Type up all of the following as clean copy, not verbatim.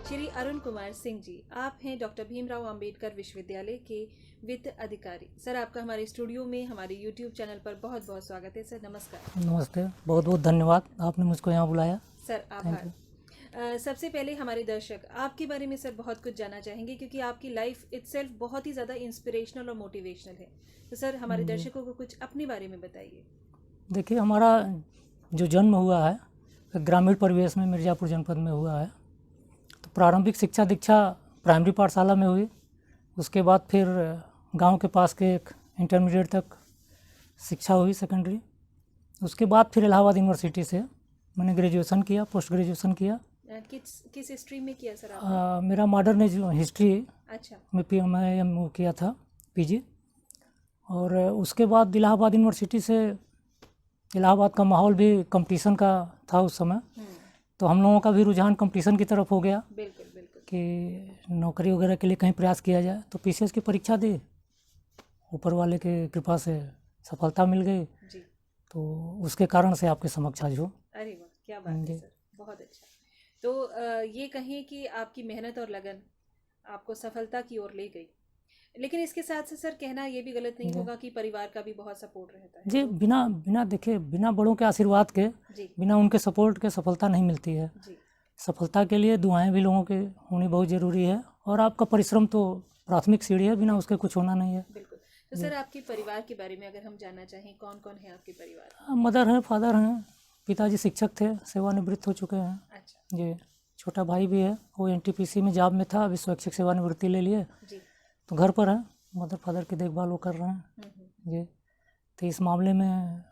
श्री अरुण कुमार सिंह जी, आप हैं डॉक्टर भीमराव अंबेडकर विश्वविद्यालय के वित्त अधिकारी। सर, आपका हमारे स्टूडियो में हमारे यूट्यूब चैनल पर बहुत बहुत स्वागत है। सर नमस्कार। नमस्ते, बहुत बहुत धन्यवाद, आपने मुझको यहाँ बुलाया। सर आभार। सबसे पहले हमारे दर्शक आपके बारे में सर बहुत कुछ जानना चाहेंगे, क्योंकि आपकी लाइफ इटसेल्फ बहुत ही ज़्यादा इंस्पिरेशनल और मोटिवेशनल है। तो सर हमारे दर्शकों को कुछ अपने बारे में बताइए। देखिए, हमारा जो जन्म हुआ है ग्रामीण परिवेश में मिर्ज़ापुर जनपद में हुआ है। तो प्रारंभिक शिक्षा दीक्षा प्राइमरी पाठशाला में हुई। उसके बाद फिर गांव के पास के एक इंटरमीडिएट तक शिक्षा हुई, सेकेंडरी। उसके बाद फिर इलाहाबाद यूनिवर्सिटी से मैंने ग्रेजुएशन किया, पोस्ट ग्रेजुएशन किया। किस स्ट्रीम में किया सर आपने? मेरा मॉडर्न हिस्ट्री अच्छा। मैं एम किया था, पीजी। और उसके बाद इलाहाबाद यूनिवर्सिटी से, इलाहाबाद का माहौल भी कंपटीशन का था उस समय, तो हम लोगों का भी रुझान कंपटीशन की तरफ हो गया। बिल्कुल बिल्कुल। कि नौकरी वगैरह के लिए कहीं प्रयास किया जाए। तो पीसीएस की परीक्षा दी, ऊपर वाले के कृपा से सफलता मिल गई जी। तो उसके कारण से आपके समक्ष आज हूँ। अरे वाह, क्या बात है सर, बहुत अच्छा। तो ये कहें कि आपकी मेहनत और लगन आपको सफलता की ओर ले गई, लेकिन इसके साथ से सर कहना ये भी गलत नहीं होगा कि परिवार का भी बहुत सपोर्ट रहता है। जी, बिना देखिए, बिना बड़ों के आशीर्वाद के, जी बिना उनके सपोर्ट के सफलता नहीं मिलती है। जी। सफलता के लिए दुआएं भी लोगों के होनी बहुत ज़रूरी है, और आपका परिश्रम तो प्राथमिक सीढ़ी है, बिना उसके कुछ होना नहीं है। बिल्कुल। तो सर आपके परिवार के बारे में अगर हम जानना चाहें, कौन कौन है आपके परिवार? मदर हैं, फादर हैं, पिताजी शिक्षक थे, सेवानिवृत्त हो चुके हैं। अच्छा जी। छोटा भाई भी है, वो एनटीपीसी में जॉब में था, अभी स्वैच्छिक सेवानिवृत्ति ले लिए, जी। तो घर पर है। मदर फादर की देखभाल वो कर रहे हैं। जी। तो इस मामले में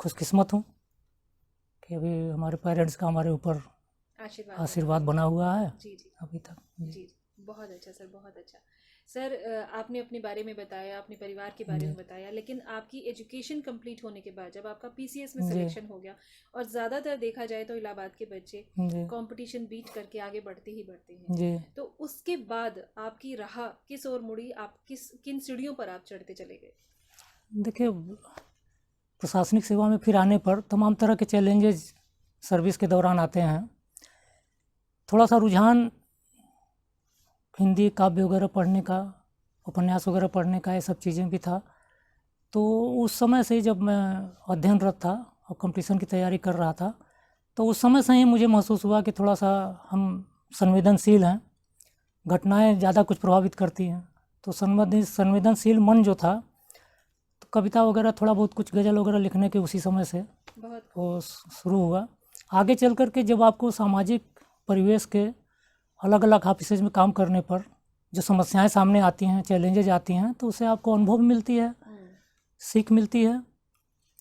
खुशकिस्मत हूँ कि अभी हमारे पेरेंट्स का हमारे ऊपर आशीर्वाद बना हुआ है। जी जी अभी तक। जी। बहुत अच्छा सर, बहुत अच्छा। सर आपने अपने बारे में बताया, अपने परिवार के बारे में बताया, लेकिन आपकी एजुकेशन कंप्लीट होने के बाद जब आपका पीसीएस में सिलेक्शन हो गया, और ज़्यादातर देखा जाए तो इलाहाबाद के बच्चे कंपटीशन बीट करके आगे बढ़ते ही बढ़ते हैं, तो उसके बाद आपकी राह किस ओर मुड़ी? आप किन सीढ़ियों पर आप चढ़ते चले गए? देखिए, प्रशासनिक सेवा में फिर आने पर तमाम तरह के चैलेंजेस सर्विस के दौरान आते हैं। थोड़ा सा रुझान हिंदी काव्य वगैरह पढ़ने का, उपन्यास वगैरह पढ़ने का, ये सब चीज़ें भी था। तो उस समय से जब मैं अध्ययनरत था और कंपटीशन की तैयारी कर रहा था, तो उस समय से ही मुझे महसूस हुआ कि थोड़ा सा हम संवेदनशील हैं, घटनाएं ज़्यादा कुछ प्रभावित करती हैं। तो संवेदनशील मन जो था, तो कविता वगैरह, थोड़ा बहुत कुछ गज़ल वगैरह लिखने के उसी समय से वो शुरू हुआ। आगे चल कर के जब आपको सामाजिक परिवेश के अलग अलग ऑफिसेज में काम करने पर जो समस्याएं सामने आती हैं, चैलेंजेज आती हैं, तो उससे आपको अनुभव मिलती है, सीख मिलती है,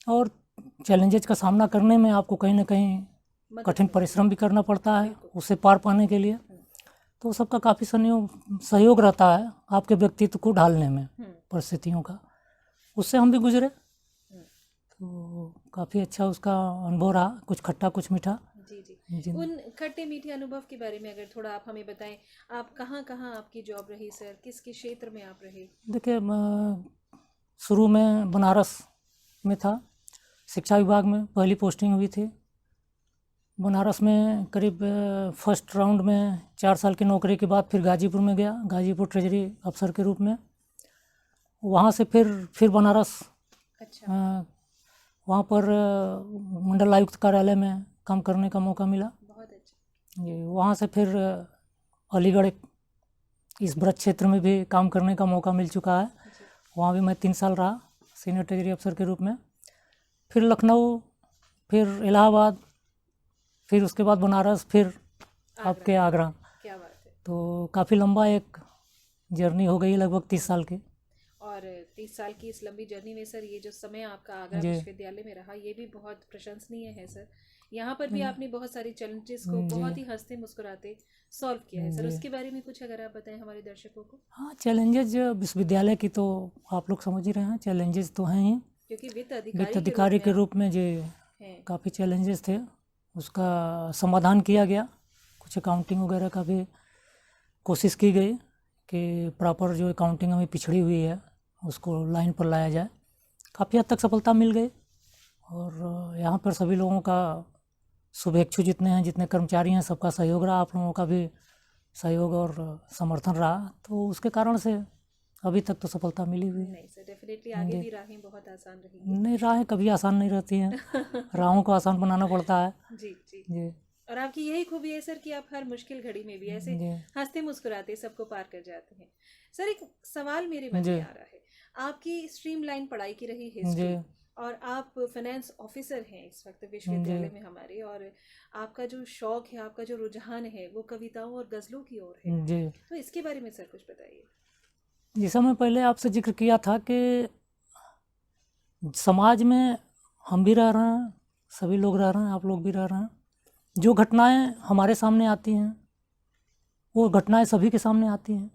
और चैलेंजेज का सामना करने में आपको कहीं ना कहीं कठिन परिश्रम भी करना पड़ता है उसे पार पाने के लिए। तो सबका काफ़ी सहयोग रहता है आपके व्यक्तित्व को ढालने में, परिस्थितियों का। उससे हम भी गुजरे, तो काफ़ी अच्छा उसका अनुभव रहा, कुछ खट्टा कुछ मीठा। जी। उन खट्टे मीठे अनुभव के बारे में अगर थोड़ा आप हमें बताएं, आप कहाँ कहाँ आपकी जॉब रही सर, किस किस क्षेत्र में आप रहे? देखिए, शुरू में बनारस में था, शिक्षा विभाग में पहली पोस्टिंग हुई थी। बनारस में करीब फर्स्ट राउंड में 4 साल की नौकरी के बाद फिर गाजीपुर में गया, गाजीपुर ट्रेजरी अफसर के रूप में। वहाँ से फिर बनारस। अच्छा। वहाँ पर मंडल आयुक्त कार्यालय में काम करने का मौका मिला। बहुत अच्छा जी। वहाँ से फिर अलीगढ़ इस ब्रज क्षेत्र में भी काम करने का मौका मिल चुका है। वहाँ भी मैं 3 साल रहा सीनियर ट्रेजरी अफसर के रूप में। फिर लखनऊ, फिर इलाहाबाद, फिर उसके बाद बनारस, फिर आपके आगरा। क्या बात है। तो काफ़ी लंबा एक जर्नी हो गई, लगभग 30 साल की। और 30 साल की इस लंबी जर्नी में सर ये जो समय आपका आगरा विश्वविद्यालय में रहा, ये भी बहुत प्रशंसनीय है सर। यहाँ पर भी आपने बहुत सारी चैलेंजेस को बहुत ही हंसते मुस्कुराते सॉल्व किया है सर। उसके बारे में कुछ अगर आप बताएं हमारे दर्शकों को। हाँ, चैलेंजेस विश्वविद्यालय की तो आप लोग समझ ही रहे हैं, चैलेंजेस तो हैं ही, क्योंकि वित्त अधिकारी के रूप में जो काफ़ी चैलेंजेस थे, उसका समाधान किया गया। कुछ अकाउंटिंग वगैरह का भी कोशिश की गई कि प्रॉपर जो अकाउंटिंग हमें पिछड़ी हुई है उसको लाइन पर लाया जाए। काफ़ी हद तक सफलता मिल गई, और यहाँ पर सभी लोगों का, शुभेच्छु जितने हैं, जितने कर्मचारी हैं, सबका सहयोग रहा। आप लोगों का भी सहयोग और समर्थन रहा, तो उसके कारण से अभी तक तो सफलता मिली हुई है। नहीं सर, डेफिनेटली आगे जी। भी राहें बहुत आसान रहेंगी। नहीं, राहें कभी आसान नहीं रहती हैं, राहों को आसान बनाना पड़ता है। जी जी। जी और आपकी यही खूबी है सर कि आप हर मुश्किल घड़ी में भी ऐसे जी हंसते मुस्कुराते सबको पार कर जाते हैं। सर एक सवाल मेरे मन जी में आ रहा है, आपकी स्ट्रीमलाइन पढ़ाई की रही जी हिस्ट्री और आप फाइनेंस ऑफिसर हैं इस वक्त विश्वविद्यालय में हमारे, और आपका जो शौक है, आपका जो रुझान है वो कविताओं और गजलों की ओर है, जी। तो इसके बारे में सर कुछ बताइए। जैसा मैं पहले आपसे जिक्र किया था कि समाज में हम भी रह रहे हैं, सभी लोग रह रहे हैं, आप लोग भी रह रहे हैं। जो घटनाएं हमारे सामने आती हैं वो घटनाएं सभी के सामने आती हैं,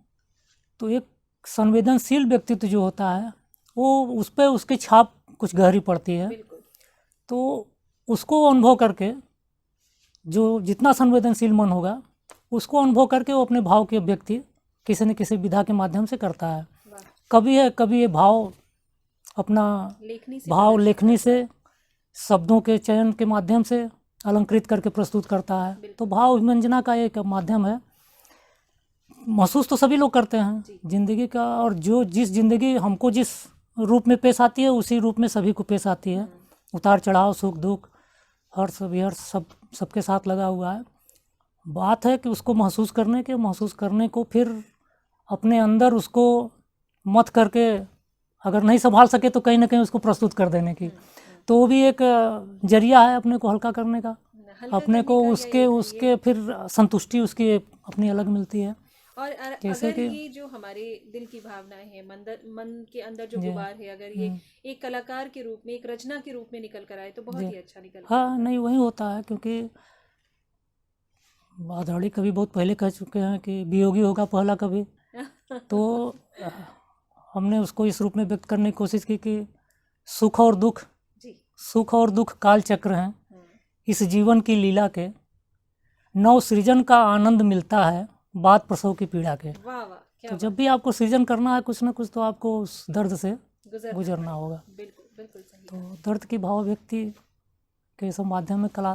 तो एक संवेदनशील व्यक्तित्व जो होता है वो उस पर उसकी छाप कुछ गहरी पड़ती है। बिल्कुल। तो उसको अनुभव करके जो जितना संवेदनशील मन होगा उसको अनुभव करके वो अपने भाव के व्यक्ति किसी न किसी विधा के माध्यम से करता है। वाह। कभी ये भाव अपना लेखनी से भाव प्रदर्शित लेखनी करता है। से शब्दों के चयन के माध्यम से अलंकृत करके प्रस्तुत करता है। बिल्कुल। तो भाव विमंजना का एक माध्यम है। महसूस तो सभी लोग करते हैं जी। जिंदगी का, और जो जिस जिंदगी हमको जिस रूप में पेश आती है उसी रूप में सभी को पेश आती है। उतार चढ़ाव, सुख दुख, हर्ष विहर्ष सब सबके साथ लगा हुआ है। बात है कि उसको महसूस करने को फिर अपने अंदर उसको मत करके अगर नहीं संभाल सके तो कहीं ना कहीं उसको प्रस्तुत कर देने की, तो वो भी एक जरिया है अपने को हल्का करने का, हल्का अपने करने को का या उसके उसके फिर संतुष्टि उसकी अपनी अलग मिलती है। और जैसे अगर कि ये जो हमारे दिल की भावनाएं हैं, मन के अंदर जो जी गुबार है, अगर ये एक कलाकार के रूप में, एक रचना के रूप में निकल कर आए तो बहुत जी ही अच्छा निकल कर हाँ, आता नहीं वही होता है, क्योंकि आधाड़ी कवि बहुत पहले कह चुके हैं कि वियोगी होगा पहला कवि। है। तो हमने उसको इस रूप में व्यक्त करने की कोशिश की कि सुख और जी। दुख काल चक्र हैं, इस जीवन की लीला के नव सृजन का आनंद मिलता है बाद प्रसव की पीड़ा के। वाह वाह, क्या तो बात। जब भी आपको सृजन करना है कुछ ना कुछ तो आपको उस दर्द से गुजरना गुजरना पड़ेगा। होगा। बिल्कुल बिल्कुल सही तो कहा। दर्द की भाव व्यक्ति के सब माध्यम में कला।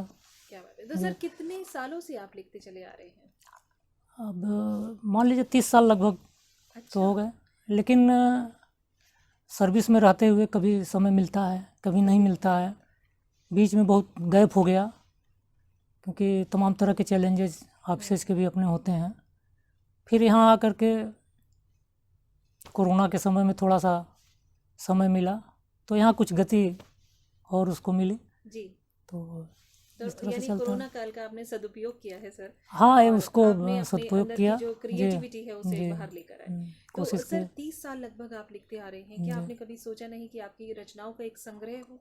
क्या बात है। तो सर कितने सालों से आप लिखते चले आ रहे हैं? अब मान लीजिए 30 साल लगभग तो अच्छा। हो गए, लेकिन सर्विस में रहते हुए कभी समय मिलता है, कभी नहीं मिलता है। बीच में बहुत गैप हो गया क्योंकि तमाम तरह के चैलेंजेस ऑफिस के भी अपने होते हैं। फिर यहाँ आकर के कोरोना के समय में थोड़ा सा समय मिला तो यहाँ कुछ गति और उसको मिली। जी। तो तो इस तरह से यानी चलता कोरोना है। काल का आपने सदुपयोग किया है सर। हाँ, ये और उसको आपने अपने सदुपयोग अंदर किया। की जो जी क्रिएटिविटी है उसे जी बाहर लेकर आए। तो कोशिश सर की। 30 साल लगभग आप लिखते आ रहे हैं, क्या आपने कभी सोचा नहीं कि आपकी रचनाओं का एक संग्रह हो?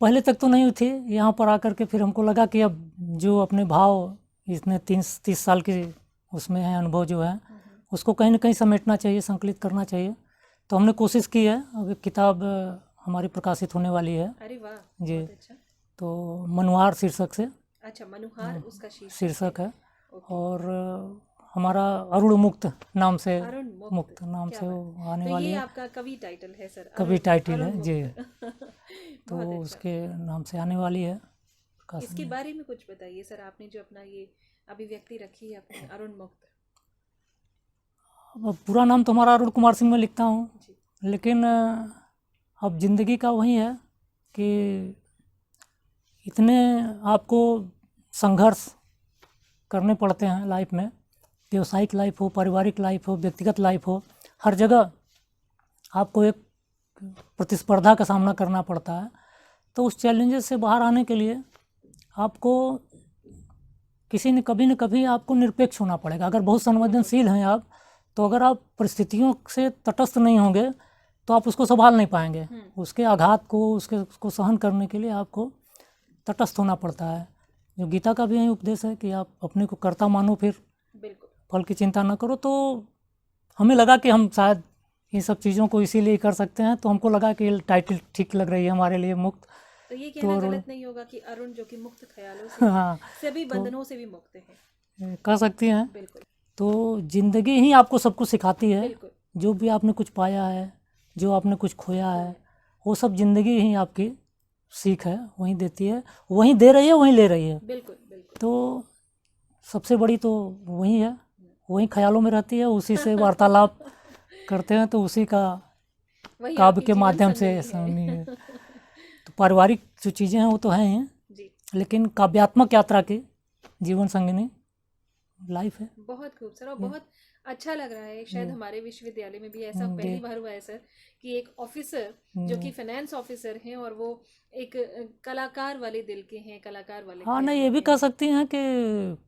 पहले तक तो नहीं थी, यहाँ पर आकर के फिर हमको लगा कि अब जो अपने भाव इतने 30 साल के उसमें है, अनुभव जो है उसको कहीं ना कहीं समेटना चाहिए, संकलित करना चाहिए। तो हमने कोशिश की है। अब एक किताब हमारी प्रकाशित होने वाली है। अरे वाह, जी। बहुत अच्छा। तो मनुहार शीर्षक से अच्छा, मनुहार उसका शीर्षक है। ओके। और हमारा अरुण मुक्त नाम से अरुण मुक्त नाम क्या से बात। वो आने तो वाली ये है। आपका कवि टाइटल है सर? कवि टाइटल है अरुण जी। मुक्त। तो बहुत अच्छा। उसके नाम से आने वाली है प्रकाशन इसके में। बारे में कुछ बताइए सर, आपने जो अपना ये अभिव्यक्ति रखी है अपनी अरुण मुक्त। अब पूरा नाम तो हमारा अरुण कुमार सिंह में लिखता हूँ, जी। लेकिन अब ज़िंदगी का वही है कि इतने आपको संघर्ष करने पड़ते हैं लाइफ में, व्यवसायिक लाइफ हो, पारिवारिक लाइफ हो, व्यक्तिगत लाइफ हो, हर जगह आपको एक प्रतिस्पर्धा का सामना करना पड़ता है। तो उस चैलेंजेस से बाहर आने के लिए आपको कभी न कभी आपको निरपेक्ष होना पड़ेगा। अगर बहुत संवेदनशील हैं आप, तो अगर आप परिस्थितियों से तटस्थ नहीं होंगे तो आप उसको संभाल नहीं पाएंगे। उसके आघात को उसको सहन करने के लिए आपको तटस्थ होना पड़ता है। जो गीता का भी यही उपदेश है कि आप अपने को कर्ता मानो, फिर बिल्कुल। फल की चिंता न करो। तो हमें लगा कि हम शायद ये सब चीज़ों को इसीलिए कर सकते हैं, तो हमको लगा कि टाइटल ठीक लग रही है हमारे लिए, मुक्त। तो ये कहना गलत नहीं होगा कि अरुण जो कि मुक्त ख्यालों से हाँ, सभी बंधनों से भी मुक्त है। कह सकती हैं। बिल्कुल तो ज़िंदगी ही आपको सब कुछ सिखाती है। बिल्कुल। जो भी आपने कुछ पाया है, जो आपने कुछ खोया है, वो सब ज़िंदगी ही आपकी सीख है, वहीं देती है, वहीं दे रही है, वहीं ले रही है। बिल्कुल बिल्कुल। तो सबसे बड़ी तो वही है, वही ख्यालों में रहती है, उसी से वार्तालाप करते हैं, तो उसी का वही काव्य आपकी के जीवन माध्यम से संगिनी है। तो पारिवारिक जो चीज़ें हैं वो तो हैं ही, जी, लेकिन काव्यात्मक यात्रा की जीवन संगिनी लाइफ है। बहुत खूब सर, और बहुत अच्छा लग रहा है। शायद जी। हमारे विश्वविद्यालय में भी ऐसा जी। पहली बार हुआ है सर, कि एक ऑफिसर जो कि फाइनेंस ऑफिसर हैं और वो एक कलाकार वाले दिल के हैं, कलाकार वाले हाँ, नहीं, ख्यालों ये भी के कह हैं। सकती हैं कि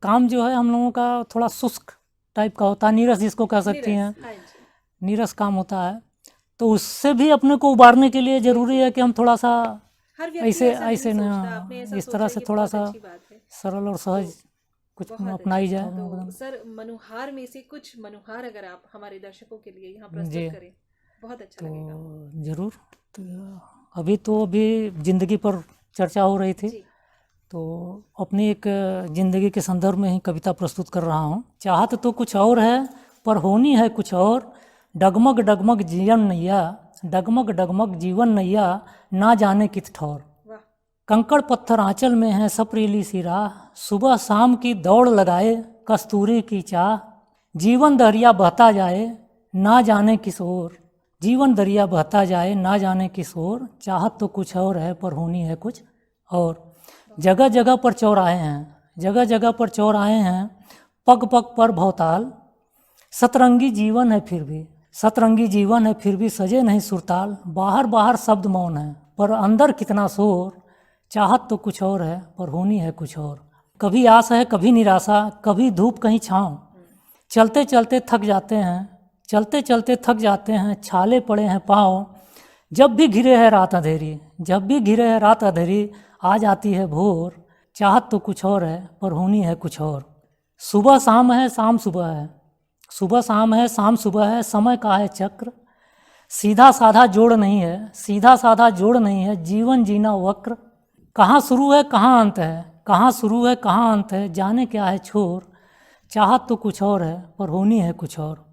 काम जो है हम लोगों का थोड़ा शुष्क टाइप का होता है, नीरस जिसको कह सकती नीरस, हैं, हाँ जी, नीरस काम होता है। तो उससे भी अपने को उबारने के लिए ज़रूरी है कि हम थोड़ा सा हर व्यक्ति ऐसे ऐसा नहीं ऐसे ना, सोचता, आपने ऐसा इस तरह सोचा, से ये थोड़ा बहुत सा अच्छी बात है। सरल और तो सहज कुछ बहुत अच्छा अपनाई सर, जाए। तो सर मनुहार में से कुछ मनुहार अगर आप हमारे दर्शकों के लिए यहाँ प्रस्तुत जी, करें, बहुत अच्छा तो लगेगा। ज़रूर। तो अभी ज़िंदगी पर चर्चा हो रही थी, जी, तो अपनी एक ज़िंदगी के संदर्भ में ही कविता प्रस्तुत कर रहा हूँ। चाहत तो कुछ और है पर होनी है कुछ और, डगमग डगमग जीवन नैया, डगमग डगमग जीवन नैया, ना जाने कित ठौर। वाह, कंकड़ पत्थर आंचल में है सपरीली सी राह, सुबह शाम की दौड़ लगाए कस्तूरी की चाह, जीवन दरिया बहता जाए ना जाने किस ओर, जीवन दरिया बहता जाए ना जाने किस ओर, चाहत तो कुछ और है पर होनी है कुछ और। जगह जगह पर चौराहे हैं, जगह जगह पर चौराहे हैं, पग पग पर भौताल, सतरंगी जीवन है फिर भी, सतरंगी जीवन है फिर भी सजे नहीं सुरताल, बाहर बाहर शब्द मौन है पर अंदर कितना शोर, चाहत तो कुछ और है पर होनी है कुछ और। कभी आस है कभी निराशा, कभी धूप कहीं छाँव, चलते चलते थक जाते हैं, चलते चलते थक जाते हैं, छाले पड़े हैं पाँव, जब भी घिरे है रात अंधेरी, जब भी घिरे है रात अंधेरी, आ जाती है भोर, चाहत तो कुछ और है पर होनी है कुछ और। सुबह शाम है शाम सुबह है, सुबह शाम है शाम सुबह है, समय का है चक्र, सीधा साधा जोड़ नहीं है, सीधा साधा जोड़ नहीं है, जीवन जीना वक्र, कहाँ शुरू है कहाँ अंत है, कहाँ शुरू है कहाँ अंत है, जाने क्या है छोर, चाहत तो कुछ और है पर होनी है कुछ और।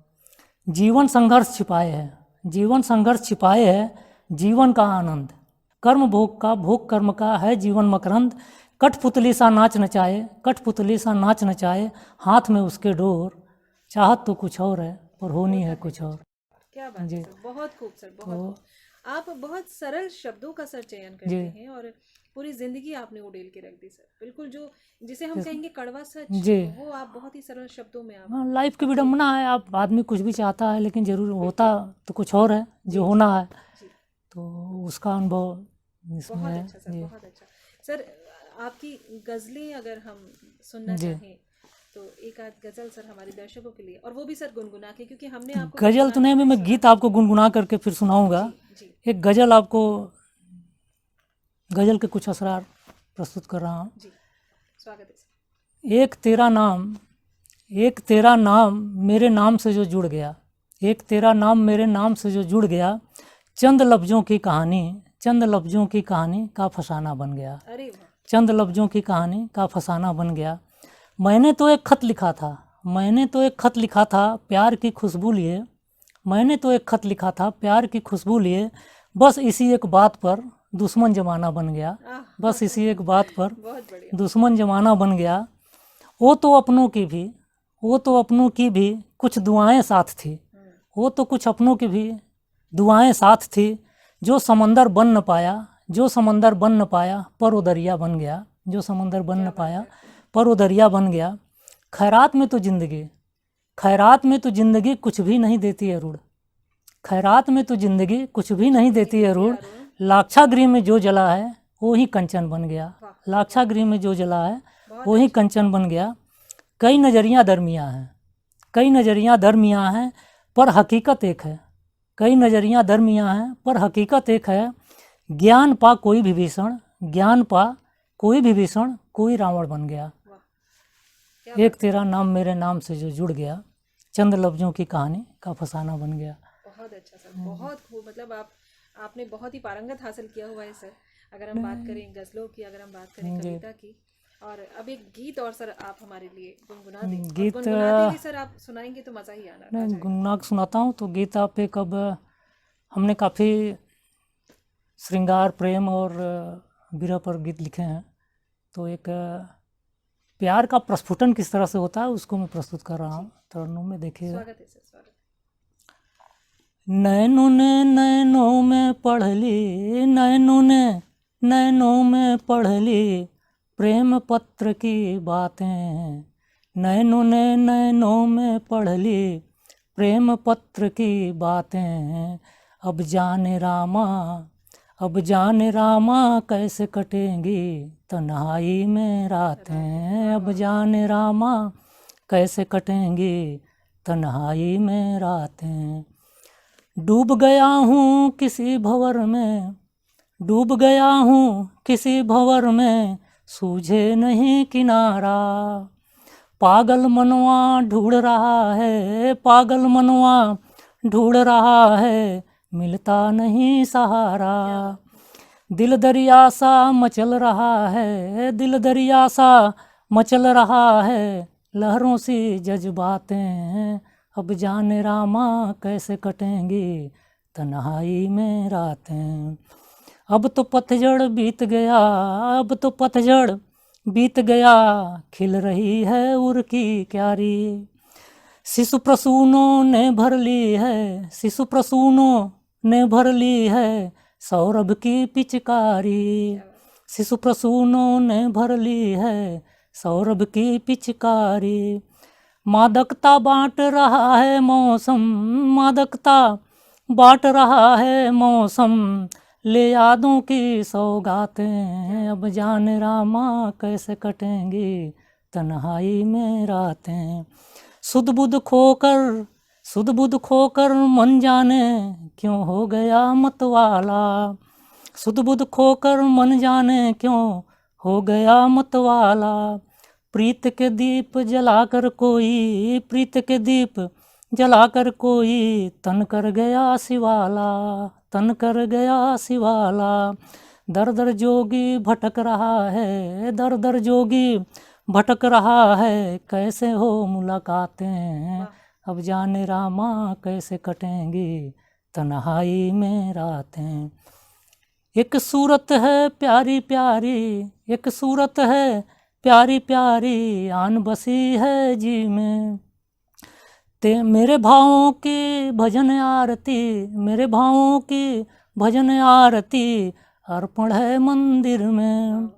जीवन संघर्ष छिपाए है, जीवन संघर्ष छिपाए है, जीवन का आनंद, कर्म भोग का भोग कर्म का है जीवन मकरंद, कठपुतली सा नाच नचाए, कठपुतली सा नाच नचाए, हाथ में उसके डोर, चाहत तो कुछ और है पर होनी है कुछ और। क्या बात है जी। सर, बहुत खूब सर, बहुत तो खूब। आप बहुत सरल शब्दों का सर चयन जी, करते हैं और पूरी जिंदगी आपने उड़ेल के रख दी सर, बिल्कुल जो जिसे हम इस- कहेंगे कड़वा सच, जी, वो आप बहुत ही सरल शब्दों में आप हाँ, लाइफ की अपनी, विडम्बना है, आप आदमी कुछ भी चाहता है लेकिन जरूर होता बिल्कुल, तो कुछ और है जी जो जी होना है, जी, तो उसका अनुभव इसमें बहुत है। अच्छा सर, जी। बहुत अच्छा सर। आपकी गज़लें अगर हम सुनना जी, चाहें तो एक आध गज़ल सर हमारे दर्शकों के लिए, और वो भी सर गुनगुना के, क्योंकि हमने आपको गजल तो गुनगुनाते नहीं, हुए मैं सुना गीत है। आपको गुनगुना करके फिर सुनाऊंगा। जी जी एक गजल आपको, गजल के कुछ असरार प्रस्तुत कर रहा हूँ। जी, स्वागत है सर। एक तेरा नाम, एक तेरा नाम मेरे नाम से जो जुड़ गया, एक तेरा नाम मेरे नाम से जो जुड़ गया, चंद लफ्ज़ों की कहानी, चंद लफ्ज़ों की कहानी का फसाना बन गया, अरे वाह, चंद लफ्ज़ों की कहानी का फसाना बन गया। मैंने तो एक खत लिखा था, मैंने तो एक खत लिखा था प्यार की खुशबू लिए, मैंने तो एक खत लिखा था प्यार की खुशबू लिए, बस इसी एक बात पर दुश्मन जमाना बन गया, आह, बस इसी एक बात पर बहुत बढ़िया, दुश्मन जमाना बन गया। वो तो अपनों की भी, वो तो अपनों की भी कुछ दुआएं साथ थी, वो तो कुछ अपनों की भी दुआएं साथ थी, जो समंदर बन न पाया, जो समंदर बन न पाया पर वो दरिया बन गया, जो समंदर बन क्या न बात पाया है, पर वो दरिया बन गया। खैरात में तो जिंदगी, खैरात में तो जिंदगी कुछ भी नहीं देती है रूढ़, खैरात में तो जिंदगी कुछ भी नहीं देती है रूढ़, अरुण, लाक्षागृह में जो जला है वो ही कंचन बन गया, वाह, लाक्षागृह में जो जला है बहुत वो ही अच्छा, कंचन बन गया। कई नज़रियाँ दरमियाँ हैं, कई नज़रियाँ दरमियाँ हैं पर हकीकत एक है, कई नज़रियाँ दरमियाँ हैं पर हकीकत एक है, ज्ञान पा कोई विभीषण, ज्ञान पा कोई विभीषण, कोई रावण बन गया। वाह, क्या एक बात है, तेरा नाम मेरे नाम से जो जुड़ गया, चंद लफ्ज़ों की कहानी का फसाना बन गया। बहुत अच्छा सर, बहुत खूब, मतलब आपने बहुत ही पारंगत हासिल किया हुआ है सर। अगर हम बात करें गज़लों की, अगर हम बात करें जी। कविता की, और अब एक गीत और सर आप हमारे लिए गुनगुना दें, और गीत गुनगुनाते हुए सर आप सुनाएंगे तो मज़ा ही आना आ मैं जाएगा। गुनगुना के सुनाता हूँ। तो गीत आप एक, अब हमने काफ़ी श्रृंगार प्रेम और विरह पर गीत लिखे हैं, तो एक प्यार का प्रस्फुटन किस तरह से होता है उसको मैं प्रस्तुत कर रहा हूँ तरानूम में। देखिएगा। स्वागत है सर, स्वागत। नैनों ने नैनों में पढ़ ली, नैनों ने नैनों में पढ़ ली प्रेम पत्र की बातें, नैनों ने नैनों में पढ़ ली प्रेम पत्र की बातें। अब जाने रामा, अब जाने रामा कैसे कटेंगी तन्हाई में रातें, अब जाने रामा कैसे कटेंगी तन्हाई में रातें। डूब गया हूँ किसी भंवर में, डूब गया हूँ किसी भंवर में, सूझे नहीं किनारा। पागल मनवा ढूंढ रहा है, पागल मनवा ढूंढ रहा है, मिलता नहीं सहारा। दिल दरिया सा मचल रहा है, दिल दरिया सा मचल रहा है, लहरों सी जज्बातें। अब जाने रामा कैसे कटेंगी तन्हाई में रातें। अब तो पतझड़ बीत गया, अब तो पतझड़ बीत गया, खिल रही है उर की क्यारी। शिशु प्रसूनों ने भर ली है, शिशु प्रसूनों ने भर ली है सौरभ की पिचकारी। शिशु प्रसूनों ने भर ली है सौरभ की पिचकारी। मादकता बांट रहा है मौसम, मादकता बांट रहा है मौसम, ले यादों की सौगातें। अब जाने रामा कैसे कटेंगी तन्हाई में रातें। सुध बुध खोकर, सुध बुध खोकर मन जाने क्यों हो गया मतवाला। सुध बुध खोकर मन जाने क्यों हो गया मतवाला। प्रीत के दीप जलाकर कोई, प्रीत के दीप जलाकर कोई, तन कर गया शिवाला, तन कर गया शिवाला। दर दर जोगी भटक रहा है, दर दर जोगी भटक रहा है, कैसे हो मुलाकातें। अब जाने रामा कैसे कटेंगी तन्हाई में रातें। एक सूरत है प्यारी प्यारी, एक सूरत है प्यारी प्यारी, आन बसी है जी में। ते मेरे भावों की भजन आरती, मेरे भावों की भजन आरती, अर्पण है मंदिर में।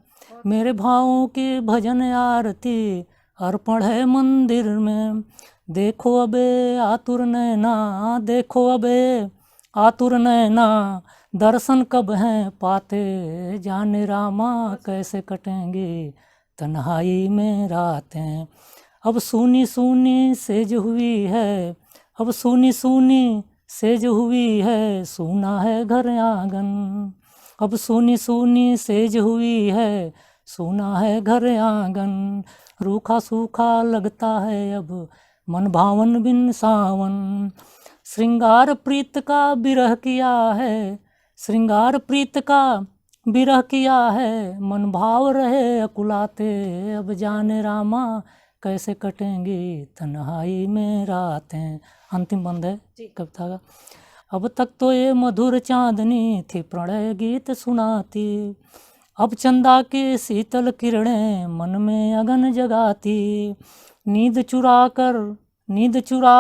मेरे भावों की भजन आरती अर्पण है मंदिर में। देखो अबे आतुर नैना, देखो अबे आतुर नैना, दर्शन कब हैं पाते, जाने रामा कैसे कटेंगे तन्हाई में रातें। अब सूनी सूनी सेज हुई है, अब सूनी सूनी सेज हुई है, सूना है घर आंगन। अब सूनी सूनी सेज हुई है, सूना है घर आंगन। रूखा सूखा लगता है अब मन भावन बिन सावन। श्रृंगार प्रीत का विरह किया है, श्रृंगार प्रीत का विरह किया है, मन भाव रहे अकुलाते। अब जाने रामा कैसे कटेंगी तन्हाई में रातें। अंतिम बंद है कविता का। अब तक तो ये मधुर चांदनी थी प्रणय गीत सुनाती, अब चंदा की शीतल किरणें मन में अगन जगाती। नींद चुरा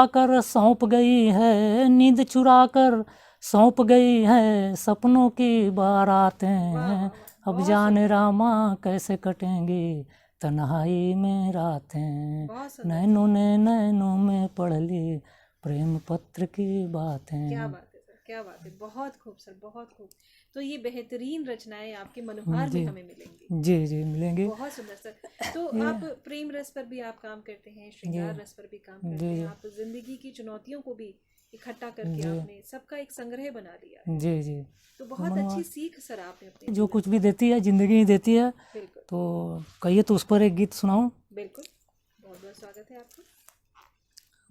कर सौंप गई है, नींद चुरा कर सौंप गई है सपनों की बारातें। अब जाने रामा कैसे कटेंगी तन्हाई में रातें। नैनों ने नैनों में पढ़ ली प्रेम पत्र की बातें। क्या बात है सर, क्या बात है, बहुत खूब सर, बहुत खूब। तो ये बेहतरीन रचनाएं आपके मनोहार में हमें मिलेंगी। जी जी मिलेंगे। बहुत सुंदर सर। तो आप प्रेम रस पर भी आप काम करते हैं, श्रृंगार रस पर भी काम करते हैं, आप जिंदगी की चुनौतियों को भी इकट्ठा करके आपने सबका एक संग्रह बना लिया। जी जी। तो बहुत अच्छी सीख सर आपने अपने जो कुछ भी देती है जिंदगी ही देती है। बिल्कुल। तो कहिए तो उस पर एक गीत सुनाऊं। बिल्कुल, बहुत बहुत स्वागत है आपका।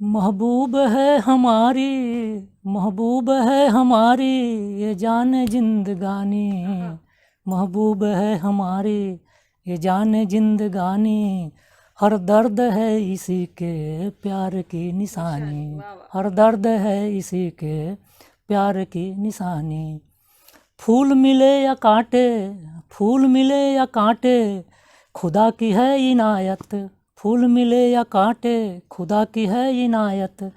महबूब है हमारी, महबूब है हमारी ये जाने जिंदगानी, महबूब है हमारी ये जाने जिंदगानी, हर दर्द है इसी के प्यार की निशानी, हर दर्द है इसी के प्यार की निशानी। फूल मिले या कांटे, फूल मिले या कांटे, खुदा की है इनायत, फूल मिले या कांटे खुदा की है इनायत,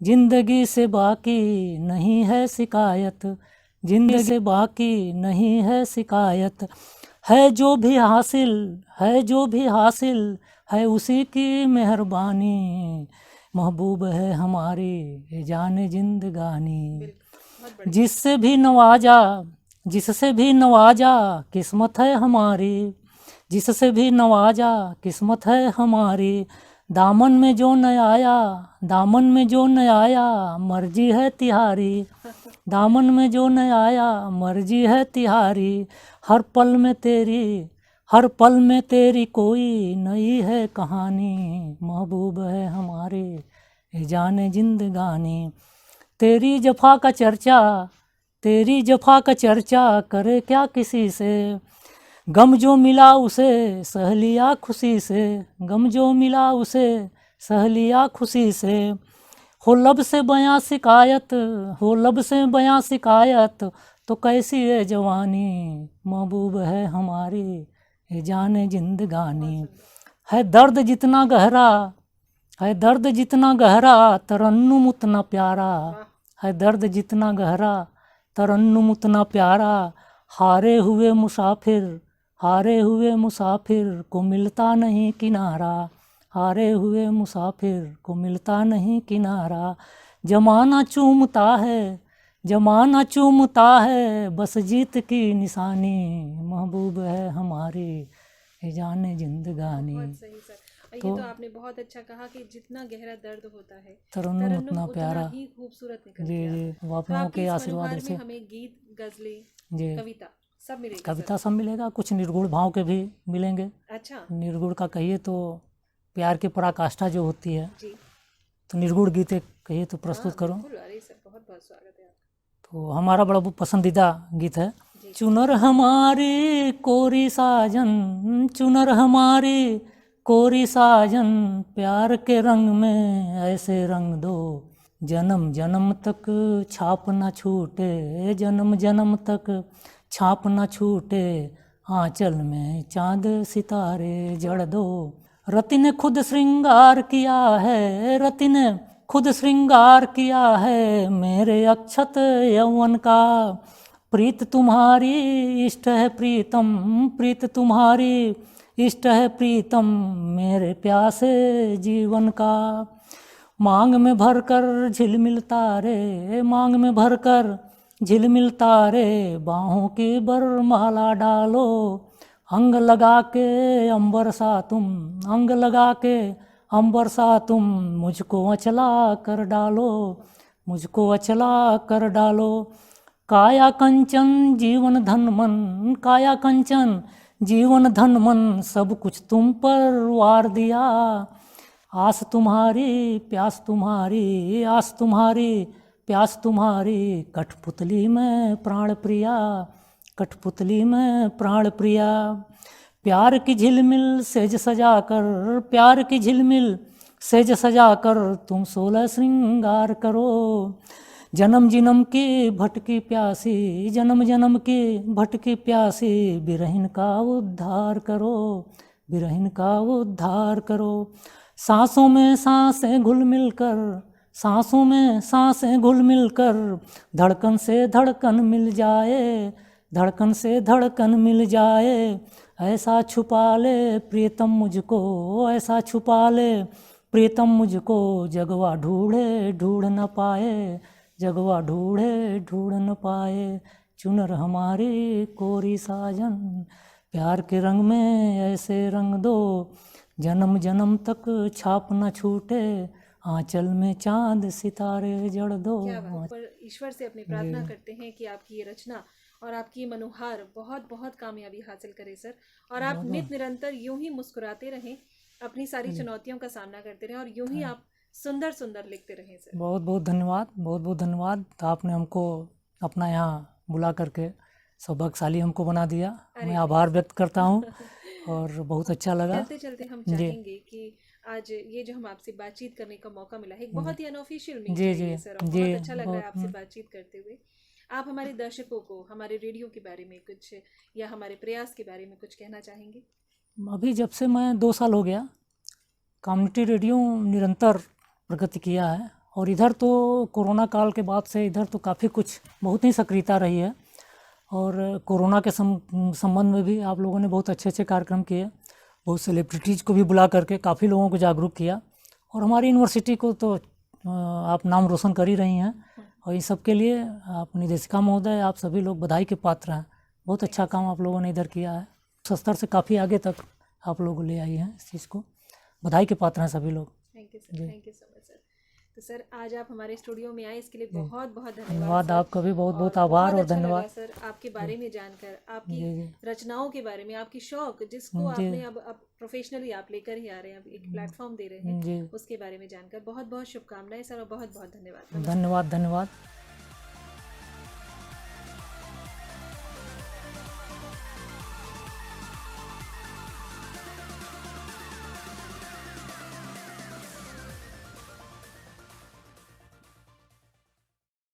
जिंदगी से बाकी नहीं है शिकायत, जिंदगी से बाकी नहीं है शिकायत, है जो भी हासिल, है जो भी हासिल है उसी की मेहरबानी, महबूब है हमारी ये जाने जिंदगानी, बिल्कुल, बहुत बढ़िया। जिससे भी नवाजा, जिससे भी नवाजा किस्मत है हमारी, जिससे भी नवाजा किस्मत है हमारी, दामन में जो न आया, दामन में जो न आया मर्जी है तिहारी, दामन में जो न आया मर्जी है तिहारी, हर पल में तेरी, हर पल में तेरी कोई नई है कहानी, महबूब है हमारे ये जाने जिंदगानी, तेरी जफा का चर्चा, तेरी जफा का चर्चा करे क्या किसी से, गम जो मिला उसे सह लिया खुशी से, गम जो मिला उसे सह लिया खुशी से, हो लब से बयां शिकायत, हो लब से बयां शिकायत तो कैसी है जवानी, महबूब है हमारी ये जाने जिंदगानी, है दर्द जितना गहरा, है दर्द जितना गहरा तरन्नुम उतना प्यारा, है दर्द जितना गहरा तरन्नुम उतना प्यारा, हारे हुए मुसाफिर, हारे हुए मुसाफिर को मिलता नहीं किनारा, हारे हुए मुसाफिर को मिलता नहीं किनारा, जमाना चूमता है, जमाना चूमता है बस जीत की निशानी, महबूब है हमारी ये जाने जिंदगानी, बहुत सही सर। और ये तो आपने बहुत अच्छा कहा कि जितना गहरा दर्द होता है तरन्नुम तरन्नुम उतना उतना प्यारा। ही खूबसूरत निकल जी के जी, आता है। वो आप तो लोगों आपके के इस आशीर्वाद मनोहार में से हमें गीत, गजलें, जी, कविता सब मिलेगी कविता सर। सब मिलेगा, कुछ निर्गुण भाव के भी मिलेंगे, अच्छा निर्गुण का कहिए तो प्यार की पराकाष्ठा जो होती है, जी, तो निर्गुण गीत एक कहिए तो हाँ प्रस्तुत करो, बिल्कुल। अरे सर बहुत बहुत स्वागत है आपका। तो हमारा बड़ा पसंदीदा गीत है, जी चुनर हमारी कोरी साजन, चुनर हमारी कोरी साजन, प्यार के रंग में ऐसे रंग दो, जन्म जन्म तक छाप न छूटे, जन्म जन्म तक छाप न छूटे, आंचल में चांद सितारे जड़ दो, रति ने खुद श्रृंगार किया है, रति ने खुद श्रृंगार किया है मेरे अक्षत यौवन का, प्रीत तुम्हारी इष्ट है प्रीतम, प्रीत तुम्हारी इष्ट है प्रीतम मेरे प्यासे जीवन का, मांग में भरकर झिलमिल तारे, मांग में भरकर झिलमिल तारे, बाहों की बरमाला डालो, अंग लगा के अंबर सा तुम, अंग लगा के अंबर सा तुम मुझको अचला कर डालो, मुझको अचला कर डालो, काया कंचन जीवन धन मन, काया कंचन जीवन धन मन सब कुछ तुम पर वार दिया, आस तुम्हारी प्यास तुम्हारी, आस तुम्हारी प्यास तुम्हारी, कठपुतली में प्राण प्रिया, कठपुतली में प्राण प्रिया, प्यार की झिलमिल सेज सजा कर, प्यार की झिलमिल सेज सजा कर तुम 16 श्रृंगार करो, जन्म जन्म की भटकी प्यासी, जन्म जन्म की भटकी प्यासी, बिरहिन का उद्धार करो, बिरहिन का उद्धार करो, सांसों में सांसें घुल मिल कर, सांसों में सांसें घुल मिल कर, धड़कन से धड़कन मिल जाए, धड़कन से धड़कन मिल जाए, ऐसा छुपा ले प्रीतम मुझको, ऐसा छुपा ले प्रीतम मुझको, जगवा ढूंढे ढूंढ न पाए, जगवा ढूंढे ढूंढ न पाए, चुनर हमारी कोरी साजन, प्यार के रंग में ऐसे रंग दो, जन्म जन्म तक छाप न छूटे, आंचल में चांद सितारे जड़ दो। क्या बात। पर ईश्वर से अपनी प्रार्थना करते हैं कि आपकी ये रचना और आपकी ये मनोहार बहुत बहुत कामयाबी हासिल करे सर, और आप नित निरंतर यूं ही मुस्कुराते रहें, अपनी सारी चुनौतियों का सामना करते रहें, और यूं ही आप सुंदर सुंदर लिखते रहें सर। बहुत बहुत धन्यवाद, बहुत बहुत धन्यवाद, आपने हमको अपना यहाँ बुला करके सौभाग्यशाली हमको बना दिया, मैं आभार व्यक्त करता हूँ और बहुत अच्छा लगा। चलते चलते हम चाहेंगे कि आज ये जो हम आपसे बातचीत करने का मौका मिला है, एक बहुत ही अनऑफिशियल मीट है ये सर, और बहुत अच्छा लग रहा है आपसे बातचीत करते हुए। आप हमारे दर्शकों को हमारे रेडियो के बारे में कुछ, या हमारे प्रयास के बारे में कुछ कहना चाहेंगे? अभी जब से मैं 2 साल हो गया, कम्युनिटी रेडियो निरंतर प्रगति किया है। और इधर तो कोरोना काल के बाद से इधर तो काफ़ी कुछ बहुत ही सक्रियता रही है। और कोरोना के संबंध में भी आप लोगों ने बहुत अच्छे अच्छे कार्यक्रम किए, बहुत सेलिब्रिटीज़ को भी बुला करके काफ़ी लोगों को जागरूक किया। और हमारी यूनिवर्सिटी को तो आप नाम रोशन कर ही रही हैं। और इन सब के लिए आप निदेशिका महोदय, आप सभी लोग बधाई के पात्र हैं। बहुत अच्छा काम आप लोगों ने इधर किया है। उस स्तर से काफ़ी आगे तक आप लोग ले आई हैं इस चीज़ को। बधाई के पात्र हैं सभी लोग। Thank you sir, thank you so much sir. तो सर आज आप हमारे स्टूडियो में आए, इसके लिए बहुत बहुत धन्यवाद। धन्यवाद सर। आपका भी बहुत बहुत और आभार बहुत और अच्छा लगा धन्यवाद। सर आपके बारे में जानकर, आपकी जी जी रचनाओं के बारे में, आपकी शौक जिसको जी आपने अब प्रोफेशनली आप लेकर ही आ रहे हैं, अब एक प्लेटफॉर्म दे रहे हैं, जी उसके बारे में जानकर बहुत बहुत शुभकामनाएं सर, और बहुत बहुत धन्यवाद। धन्यवाद धन्यवाद।